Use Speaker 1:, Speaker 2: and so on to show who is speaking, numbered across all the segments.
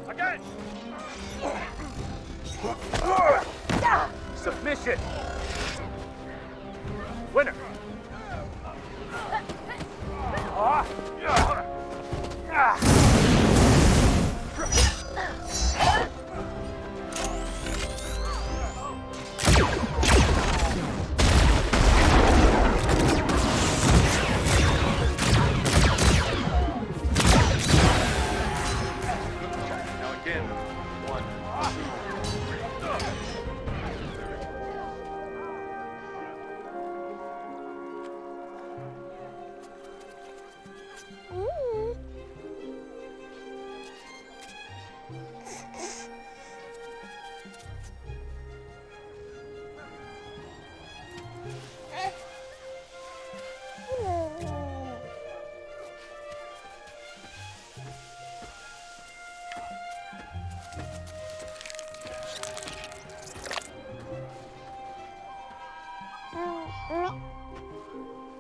Speaker 1: Again! Submission! Winner!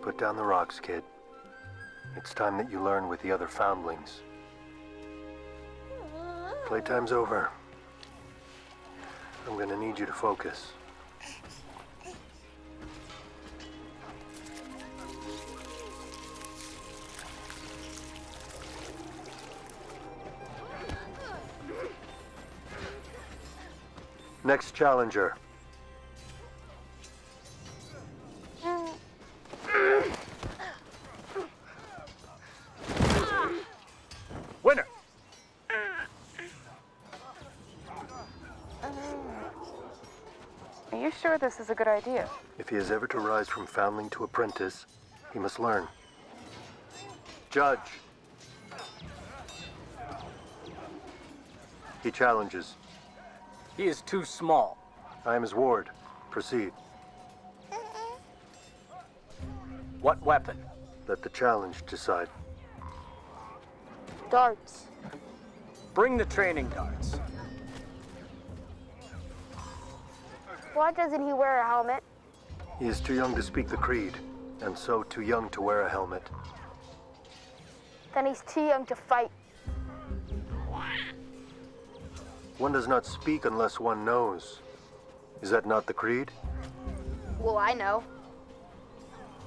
Speaker 2: Put down the rocks, kid. It's time that you learn with the other foundlings. Playtime's over. I'm gonna need you to focus. Next challenger.
Speaker 1: Winner!
Speaker 3: Are you sure this is a good idea?
Speaker 2: If he is ever to rise from foundling to apprentice, he must learn. Judge. He challenges.
Speaker 1: He is too small.
Speaker 2: I am his ward. Proceed.
Speaker 1: What weapon?
Speaker 2: Let the challenge decide.
Speaker 3: Darts.
Speaker 1: Bring the training darts.
Speaker 3: Why doesn't he wear a helmet?
Speaker 2: He is too young to speak the creed, and so too young to wear a helmet.
Speaker 3: Then he's too young to fight.
Speaker 2: One does not speak unless one knows. Is that not the creed?
Speaker 3: Well, I know.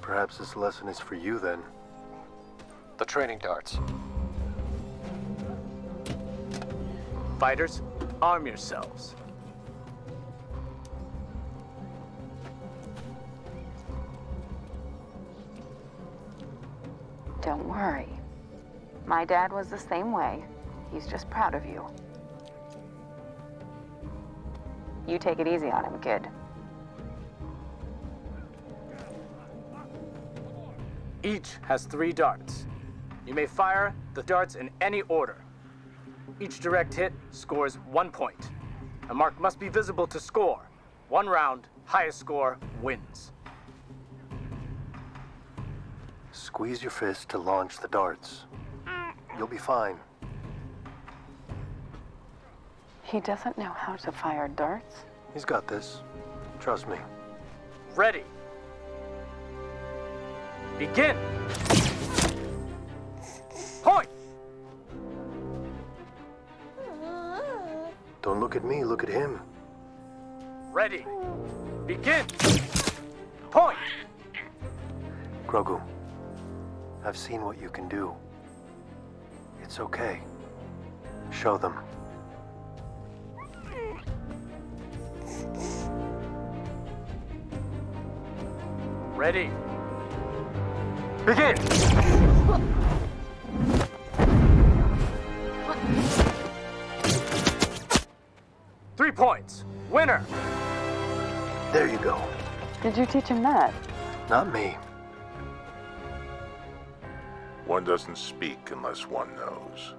Speaker 2: Perhaps this lesson is for you then.
Speaker 1: The training darts. Fighters, arm yourselves.
Speaker 3: Don't worry. My dad was the same way. He's just proud of you. You take it easy on him, kid.
Speaker 1: Each has 3 darts. You may fire the darts in any order. Each direct hit scores 1 point. A mark must be visible to score. 1 round, highest score wins.
Speaker 2: Squeeze your fist to launch the darts. You'll be fine.
Speaker 3: He doesn't know how to fire darts?
Speaker 2: He's got this. Trust me.
Speaker 1: Ready. Begin. Point.
Speaker 2: Don't look at me, look at him.
Speaker 1: Ready. Begin. Point.
Speaker 2: Grogu, I've seen what you can do. It's okay. Show them.
Speaker 1: Ready. Begin. 3 points. Winner.
Speaker 2: There you go.
Speaker 3: Did you teach him that?
Speaker 2: Not me.
Speaker 4: One doesn't speak unless one knows.